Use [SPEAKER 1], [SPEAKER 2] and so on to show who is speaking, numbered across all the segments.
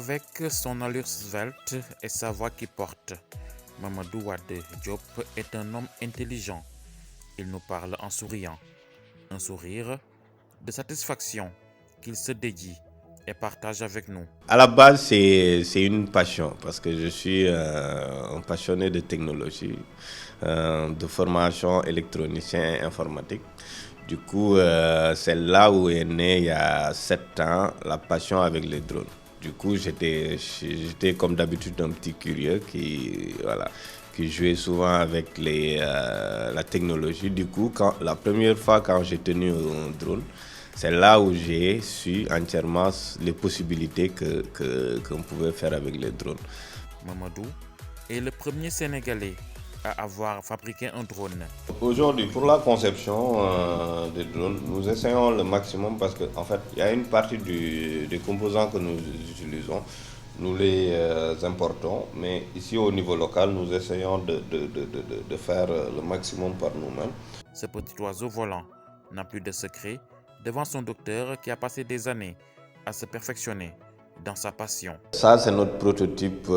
[SPEAKER 1] Avec son allure svelte et sa voix qui porte, Mamadou Wade Diop est un homme intelligent. Il nous parle en souriant, un sourire de satisfaction qu'il se dédie et partage avec nous.
[SPEAKER 2] À la base, c'est une passion parce que je suis un passionné de technologie, de formation électronicien et informatique. Du coup, c'est là où est né il y a 7 ans la passion avec les drones. Du coup, j'étais comme d'habitude un petit curieux qui jouait souvent avec la technologie. Du coup, la première fois quand j'ai tenu un drone, c'est là où j'ai su entièrement les possibilités qu'on pouvait faire avec les drones.
[SPEAKER 1] Mamadou est le premier Sénégalais à avoir fabriqué un drone.
[SPEAKER 2] Aujourd'hui, pour la conception des drones, nous essayons le maximum parce qu'en fait, il y a une partie des composants que nous utilisons, nous les importons, mais ici au niveau local, nous essayons de faire le maximum par nous-mêmes.
[SPEAKER 1] Ce petit oiseau volant n'a plus de secret devant son docteur qui a passé des années à se perfectionner dans sa passion.
[SPEAKER 2] Ça, c'est notre prototype,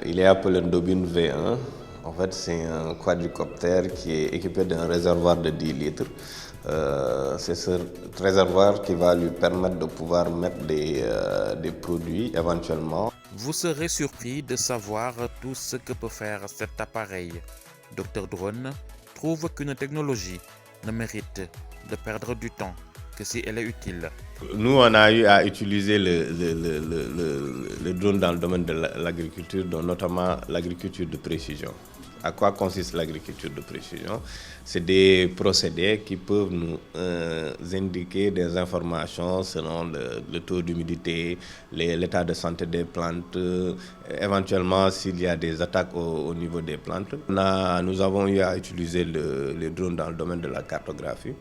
[SPEAKER 2] il est appelé Dobin V1. En fait, c'est un quadricoptère qui est équipé d'un réservoir de 10 litres. C'est ce réservoir qui va lui permettre de pouvoir mettre des produits éventuellement.
[SPEAKER 1] Vous serez surpris de savoir tout ce que peut faire cet appareil. Dr Drone trouve qu'une technologie ne mérite de perdre du temps que si elle est utile.
[SPEAKER 2] Nous, on a eu à utiliser le drone dans le domaine de l'agriculture, dont notamment l'agriculture de précision. À quoi consiste l'agriculture de précision? C'est des procédés qui peuvent nous indiquer des informations selon le taux d'humidité, l'état de santé des plantes, éventuellement s'il y a des attaques au niveau des plantes. Nous avons eu à utiliser les drones dans le domaine de la cartographie.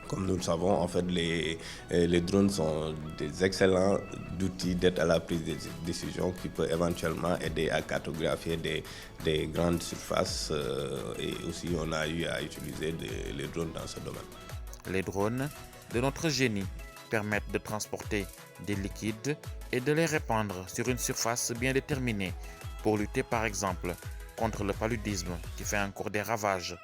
[SPEAKER 2] Comme nous le savons, en fait, les drones sont des excellents outils d'aide à la prise de décision qui peuvent éventuellement aider à cartographier des grandes surfaces et aussi on a eu à utiliser les drones dans ce domaine.
[SPEAKER 1] Les drones de notre génie permettent de transporter des liquides et de les répandre sur une surface bien déterminée pour lutter par exemple contre le paludisme qui fait encore des ravages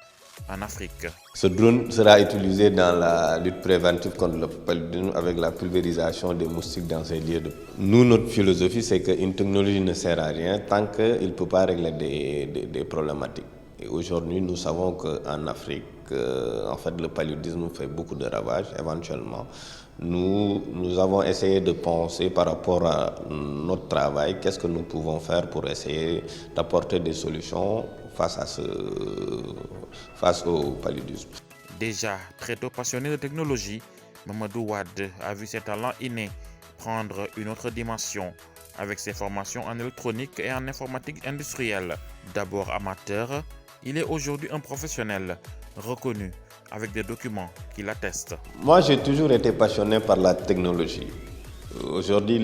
[SPEAKER 1] en Afrique.
[SPEAKER 2] Ce drone sera utilisé dans la lutte préventive contre le paludisme avec la pulvérisation des moustiques dans ces lieux. Nous, notre philosophie, c'est qu'une technologie ne sert à rien tant qu'elle ne peut pas régler des problématiques. Et aujourd'hui, nous savons qu'en Afrique, en fait, le paludisme fait beaucoup de ravages éventuellement. Nous avons essayé de penser par rapport à notre travail, qu'est-ce que nous pouvons faire pour essayer d'apporter des solutions face au paludisme.
[SPEAKER 1] Déjà très tôt passionné de technologie, Mamadou Wade a vu ses talents innés prendre une autre dimension avec ses formations en électronique et en informatique industrielle. D'abord amateur, il est aujourd'hui un professionnel reconnu avec des documents qui l'attestent.
[SPEAKER 2] Moi, j'ai toujours été passionné par la technologie. Aujourd'hui,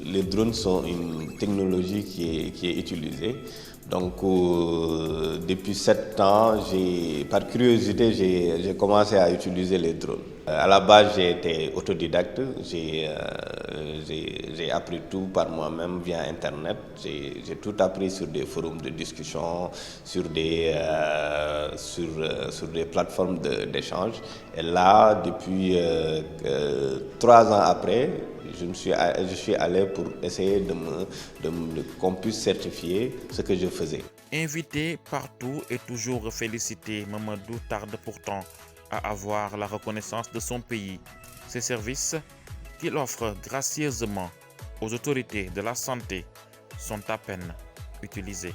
[SPEAKER 2] les drones sont une technologie qui est utilisée. Donc, depuis 7 ans, par curiosité, j'ai commencé à utiliser les drones. À la base, j'ai été autodidacte. J'ai appris tout par moi-même via Internet. J'ai tout appris sur des forums de discussion, sur des plateformes d'échange. Et là, depuis 3 ans après, je suis allé pour essayer qu'on puisse certifier ce que je faisais.
[SPEAKER 1] Invité partout et toujours félicité, Mamadou tarde pourtant à avoir la reconnaissance de son pays. Ses services qu'il offre gracieusement aux autorités de la santé sont à peine utilisés.